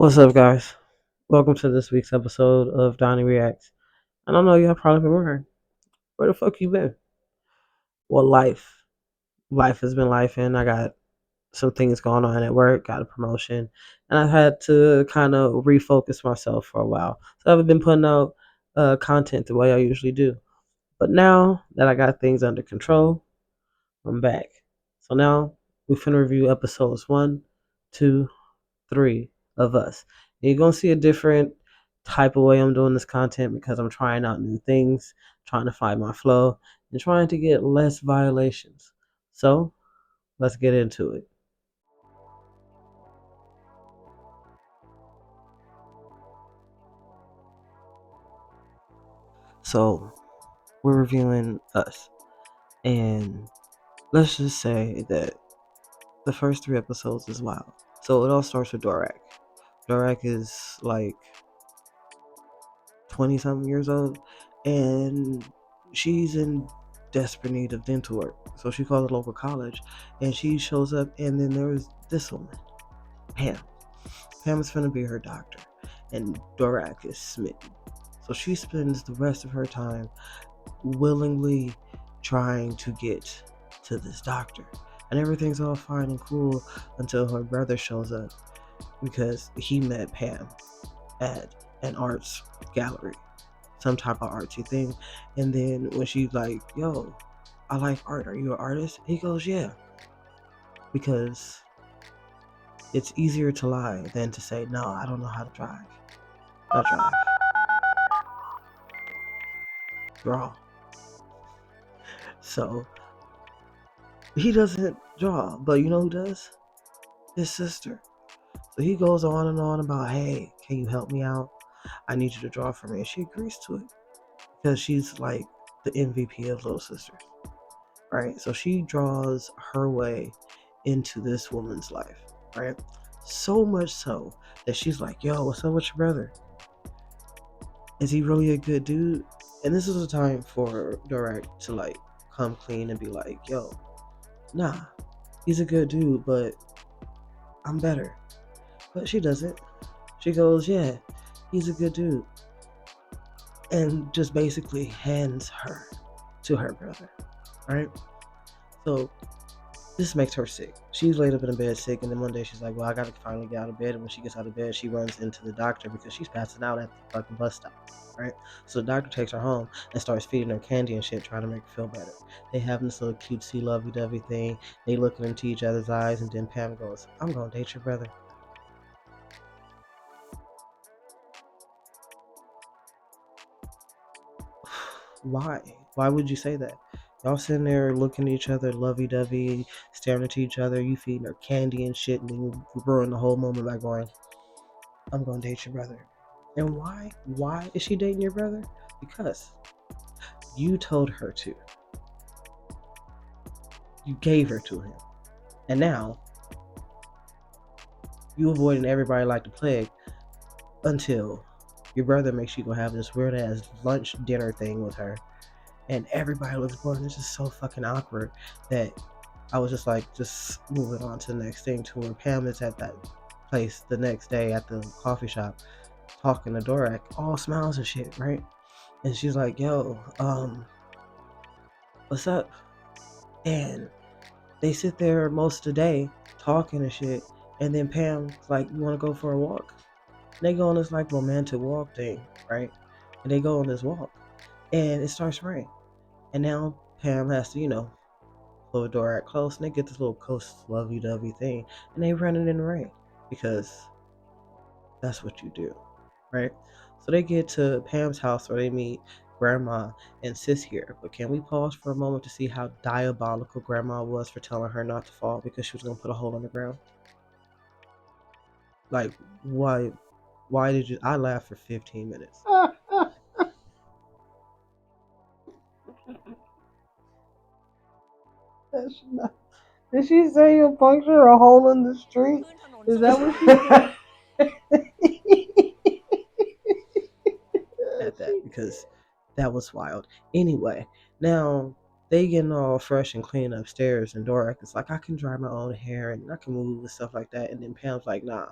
What's up, guys? Welcome to this week's episode of Donnie Reacts. And I know y'all probably been wondering, where the fuck you been? Well, life has been life, and I got some things going on at work, got a promotion, and I had to kind of refocus myself for a while. So I haven't been putting out content the way I usually do. But now that I got things under control, I'm back. So now we finna review episodes 1, 2, 3 of us. And you're gonna see a different type of way I'm doing this content because I'm trying out new things, trying to find my flow, and trying to get less violations. So let's get into it. So we're reviewing us, and let's just say that the first 3 episodes is wild. So it all starts with Dorak. Dorak is like 20 something years old, and she's in desperate need of dental work. So she calls a local college, and she shows up, and then there was this woman, Pam. Pam is gonna be her doctor, and Dorak is smitten. So she spends the rest of her time willingly trying to get to this doctor. And everything's all fine and cool until her brother shows up because he met Pam at an arts gallery, some type of artsy thing. And then when she's like, yo, I like art. Are you an artist? He goes, yeah. Because it's easier to lie than to say, no, I don't know how to drive. Not drive. Draw. So he doesn't draw, but you know who does? His sister. So he goes on and on about, hey, can you help me out? I need you to draw for me. And she agrees to it because she's like the MVP of Little Sisters. Right? So she draws her way into this woman's life, right? So much so that she's like, yo, what's up with your brother? Is he really a good dude? And this is a time for Dorak to like come clean and be like, yo, nah, he's a good dude, but I'm better. But she doesn't. She goes, yeah, he's a good dude. And just basically hands her to her brother, right? So this makes her sick. She's laid up in bed sick, and then one day she's like, well, I gotta finally get out of bed. And when she gets out of bed, she runs into the doctor because she's passing out at the fucking bus stop, right? So the doctor takes her home and starts feeding her candy and shit, trying to make her feel better. They have this little cutesy lovey-dovey thing. They look into each other's eyes, and then Pam goes, I'm gonna date your brother. Why? Why would you say that? Y'all sitting there looking at each other, lovey-dovey, staring at each other, you feeding her candy and shit, and then you ruin the whole moment by going, I'm gonna date your brother. And why? Why is she dating your brother? Because you told her to. You gave her to him. And now you avoiding everybody like the plague until your brother makes you go have this weird ass lunch dinner thing with her. And everybody looks bored, and it's just so fucking awkward that I was just like, just moving on to the next thing, to where Pam is at that place the next day at the coffee shop talking to Dorak, all smiles and shit, right? And she's like, yo, what's up? And they sit there most of the day talking and shit. And then Pam's like, you want to go for a walk? And they go on this like romantic walk thing, right? And they go on this walk. And it starts to rain. And now Pam has to, pull the door out close. And they get this little close lovey-dovey thing. And they run it in the rain. Because that's what you do, right? So they get to Pam's house where they meet Grandma and Sis here. But can we pause for a moment to see how diabolical Grandma was for telling her not to fall because she was gonna put a hole in the ground? Like, why? Why did you? I laughed for 15 minutes. That's not, did she say you'll puncture a hole in the street? Is that what she said? At that, because that was wild. Anyway, now they getting all fresh and clean upstairs, and Dorak is like, I can dry my own hair and I can move and stuff like that. And then Pam's like, nah,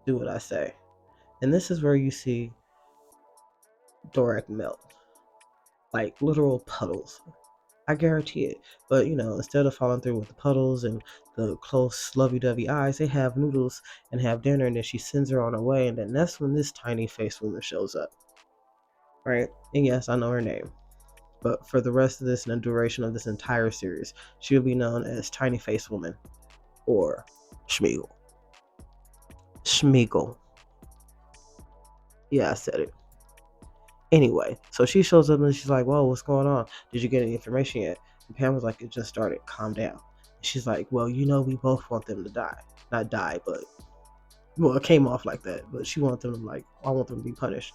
Do what I say. And this is where you see Dorak melt. Like literal puddles. I guarantee it. But instead of following through with the puddles and the close lovey-dovey eyes, they have noodles and have dinner, and then she sends her on her way, and then that's when this tiny faced woman shows up. Right? And yes, I know her name. But for the rest of this and the duration of this entire series, she'll be known as Tiny Face Woman or Schmeagle. Schmeagle. Yeah, I said it. Anyway, so she shows up and she's like, "Whoa, what's going on? Did you get any information yet?" And Pam was like, "It just started. Calm down." And she's like, "Well, we both want them to die. Not die, but it came off like that. But she wants them to I want them to be punished."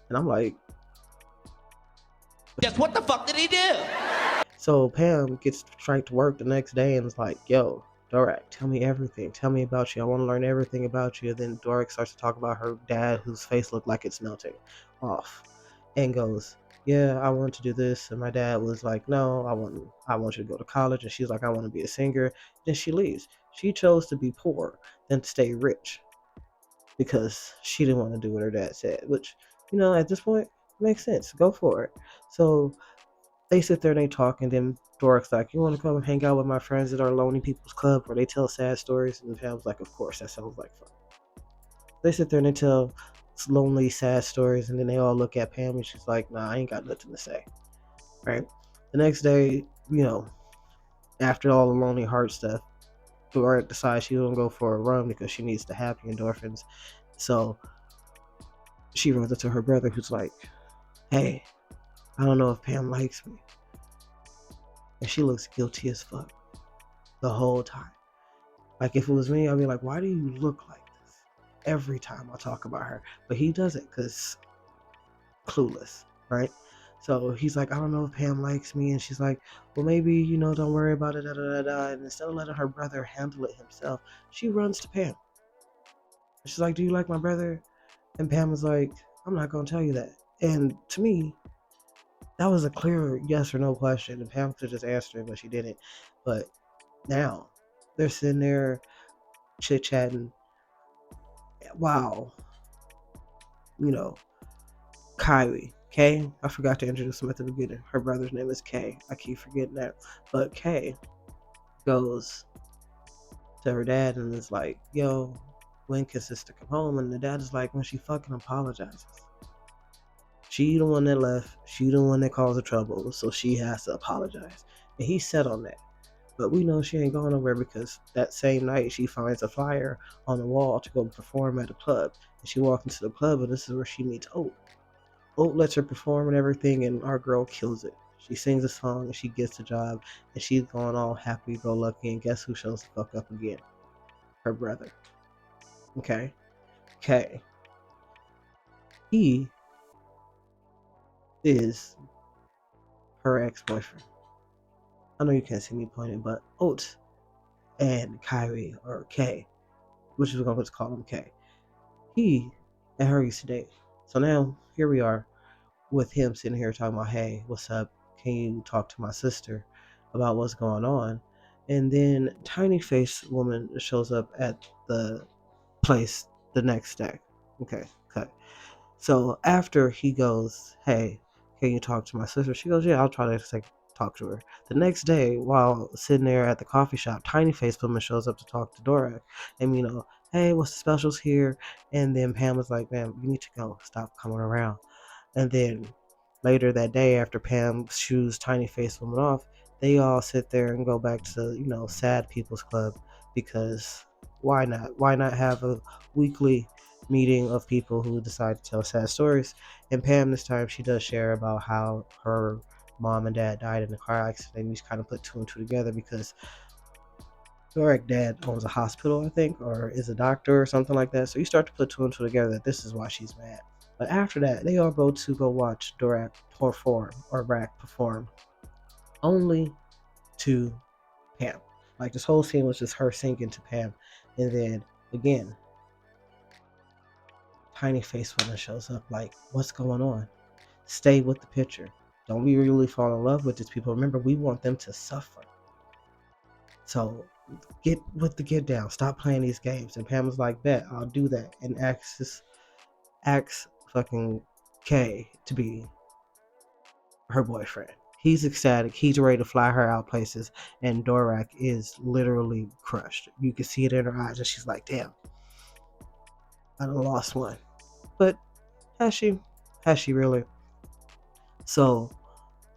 And I'm like, "Just what the fuck did he do?" So Pam gets straight to work the next day and is like, "Yo, Dorak, tell me everything. Tell me about you. I want to learn everything about you." And then Dorak starts to talk about her dad, whose face looked like it's melting off, and goes, "Yeah, I want to do this." And my dad was like, "No, I want you to go to college." And she's like, "I want to be a singer." Then she leaves. She chose to be poor than to stay rich because she didn't want to do what her dad said, which, at this point makes sense. Go for it. So they sit there and they talk, and then Dorak's like, "You want to come and hang out with my friends at our Lonely People's Club where they tell sad stories?" And Pam's like, "Of course, that sounds like fun." They sit there and they tell lonely, sad stories, and then they all look at Pam and she's like, "Nah, I ain't got nothing to say." Right? The next day, after all the lonely heart stuff, Dorak decides she's gonna go for a run because she needs the happy endorphins. So she runs into her brother, who's like, "Hey, I don't know if Pam likes me." And she looks guilty as fuck the whole time. Like, if it was me, I'd be like, "Why do you look like this every time I talk about her?" But he doesn't, because clueless, right? So he's like, "I don't know if Pam likes me." And she's like, "Well, maybe, don't worry about it, da da da da." And instead of letting her brother handle it himself, she runs to Pam. She's like, "Do you like my brother?" And Pam was like, "I'm not going to tell you that." And to me, that was a clear yes or no question. And Pam could have just answered it, but she didn't. But now they're sitting there chit chatting. Wow. Kylie. Kay, I forgot to introduce him at the beginning. Her brother's name is Kay. I keep forgetting that. But Kay goes to her dad and is like, "Yo, when can sister come home?" And the dad is like, "When she fucking apologizes. She the one that left. She the one that caused the trouble. So she has to apologize." And he's set on that. But we know she ain't going nowhere because that same night she finds a flyer on the wall to go perform at a club. And she walks into the club, and this is where she meets Oat. Oat lets her perform and everything, and our girl kills it. She sings a song and she gets the job, and she's going all happy go lucky. And guess who shows the fuck up again? Her brother. Okay? Okay. He is her ex boyfriend. I know you can't see me pointing, but Oat and Kyrie, or K, which we're going to call him K, he and her used to date. So now, here we are with him sitting here talking about, "Hey, what's up? Can you talk to my sister about what's going on?" And then Tiny Face Woman shows up at the place the next day. Okay, cut. So after he goes, "Hey, can you talk to my sister?" She goes, "Yeah, I'll try to talk to her." The next day, while sitting there at the coffee shop, Tiny Face Woman shows up to talk to Dorak. And, "Hey, what's the specials here?" And then Pam was like, "Man, you need to go. Stop coming around." And then later that day, after Pam shoos Tiny Face Woman off, they all sit there and go back to, Sad People's Club, because why not? Why not have a weekly meeting of people who decide to tell sad stories? And Pam, this time, she does share about how her mom and dad died in a car accident. You just kind of put two and two together because Dorak's dad owns a hospital, I think, or is a doctor or something like that. So you start to put two and two together that this is why she's mad. But after that, they all go watch Dorak perform, only to Pam. Like, this whole scene was just her singing to Pam. And then, again, Tiny Face Woman shows up like, "What's going on? Stay with the picture. Don't be really fall in love with these people. Remember, we want them to suffer. So Get with the get down. Stop playing these games. And Pam was like, bet, I'll do that. And asks fucking K to be her boyfriend. He's ecstatic. He's ready to fly her out places. And Dorak is literally crushed. You can see it in her eyes. And she's like, damn, I done lost one. But has she? Has she really? So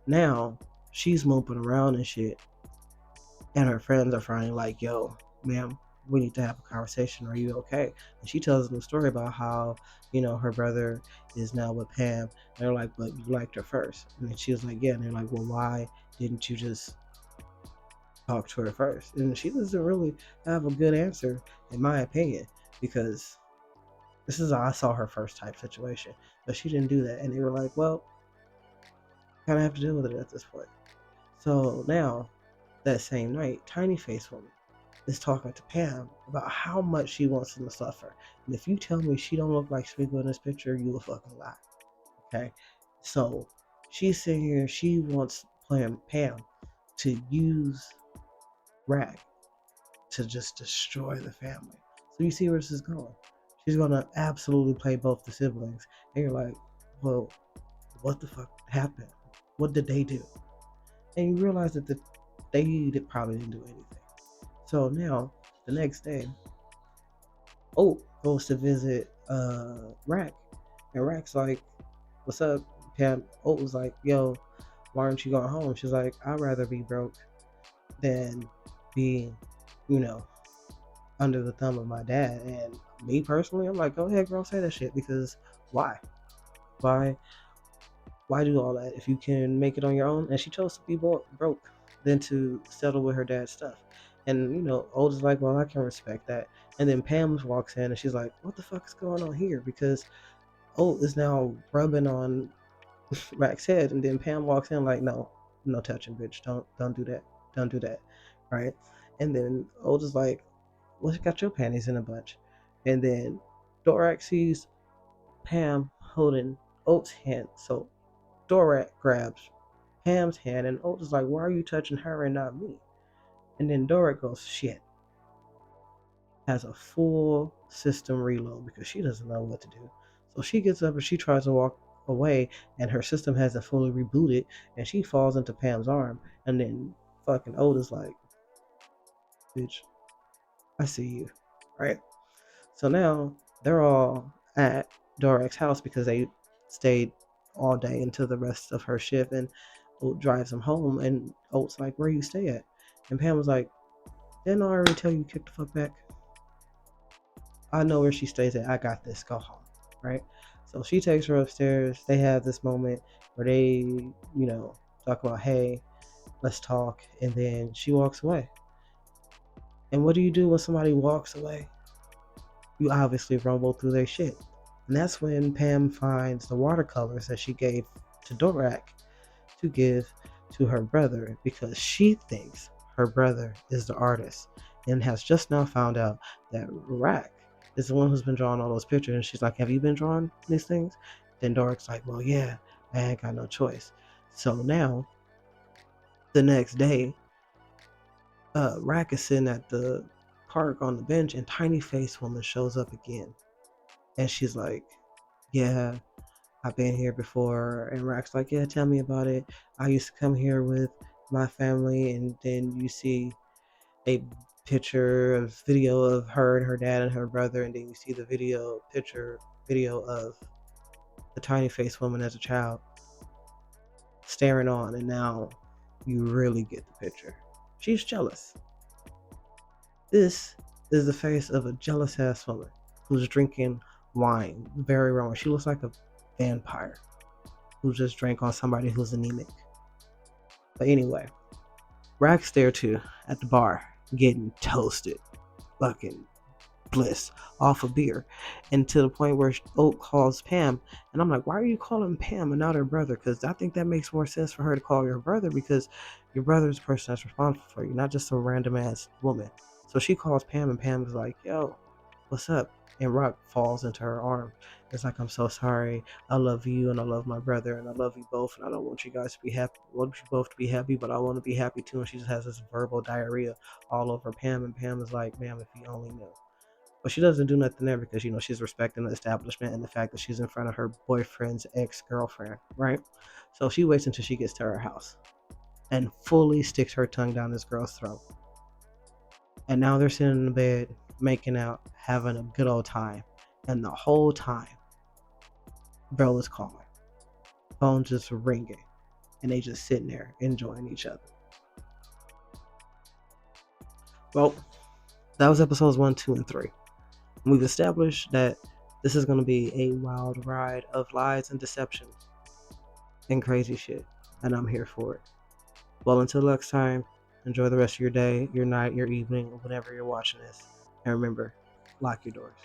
now she's moping around and shit. And her friends are finally like, yo, ma'am, we need to have a conversation. Are you okay? And she tells them a story about how, her brother is now with Pam. And they're like, but you liked her first. And then she was like, yeah. And they're like, well, why didn't you just talk to her first? And she doesn't really have a good answer, in my opinion, because this is how I saw her first type situation. But she didn't do that. And they were like, well, kind of have to deal with it at this point. So now, that same night, Tiny Face Woman is talking to Pam about how much she wants them to suffer. And if you tell me she don't look like Smeagol in this picture, you a fucking lie. Okay? So she's sitting here, she wants Pam to use Rag to just destroy the family. So you see where this is going. She's gonna absolutely play both the siblings. And you're like, well, what the fuck happened? What did they do? And you realize that they probably didn't do anything. So now, the next day, Oak goes to visit Rack. And Rack's like, what's up, Pam? Oak was like, yo, why aren't you going home? She's like, I'd rather be broke than be, you know, under the thumb of my dad. And me personally, I'm like, go ahead, girl, say that shit, because why? Why why do all that if you can make it on your own? And she chose to be broke than to settle with her dad's stuff. And Old is like, well, I can respect that. And then Pam walks in and she's like, what the fuck is going on here? Because Old is now rubbing on Rack's head, and then Pam walks in like, no, no touching, bitch. Don't do that. Don't do that. Right? And then Old is like, what's got your panties in a bunch? And then Dorak sees Pam holding Oat's hand. So Dorak grabs Pam's hand, and Otis is like, why are you touching her and not me? And then Dorak goes, shit. Has a full system reload because she doesn't know what to do. So she gets up and she tries to walk away, and her system hasn't fully rebooted, and she falls into Pam's arm. And then fucking Otis like, bitch, I see you. Right? So now they're all at Dorak's house because they stayed all day into the rest of her shift, and Oat drives him home, and Oat's like, where you stay at? And Pam was like, didn't I already tell you kick the fuck back? I know where she stays at. I got this. Go home. Right? So she takes her upstairs. They have this moment where they, talk about, hey, let's talk. And then she walks away. And what do you do when somebody walks away? You obviously rumble through their shit. And that's when Pam finds the watercolors that she gave to Dorak to give to her brother, because she thinks her brother is the artist, and has just now found out that Rack is the one who's been drawing all those pictures. And she's like, have you been drawing these things? Then Dorak's like, well, yeah, I ain't got no choice. So now, the next day, Rack is sitting at the park on the bench, and Tiny Face Woman shows up again. And she's like, yeah, I've been here before. And Rack's like, yeah, tell me about it. I used to come here with my family. And then you see a video of her and her dad and her brother. And then you see the video of the Tiny Face Woman as a child staring on. And now you really get the picture. She's jealous. This is the face of a jealous ass woman who's drinking wine very wrong. She looks like a vampire who just drank on somebody who's anemic. But anyway, Rack's there too at the bar getting toasted, fucking bliss off of beer, and to the point where Oak calls Pam, and I'm like, why are you calling Pam and not her brother? Because I think that makes more sense for her to call your brother, because your brother is the person that's responsible for you, not just some random ass woman. So she calls Pam, and Pam is like, yo, What's up? And Rock falls into her arm. It's like, I'm so sorry. I love you and I love my brother and I love you both and I don't want you guys to be happy. I want you both to be happy, but I want to be happy too. And she just has this verbal diarrhea all over Pam. And Pam is like, ma'am, if you only knew. But she doesn't do nothing there because, she's respecting the establishment and the fact that she's in front of her boyfriend's ex-girlfriend, right? So she waits until she gets to her house and fully sticks her tongue down this girl's throat. And now they're sitting in the bed, making out, having a good old time. And the whole time, Belle is calling. Phone just ringing. And they just sitting there enjoying each other. Well, that was episodes 1, 2, and 3. We've established that this is going to be a wild ride of lies and deception and crazy shit. And I'm here for it. Well, until next time, enjoy the rest of your day, your night, your evening, whenever you're watching this. And remember, lock your doors.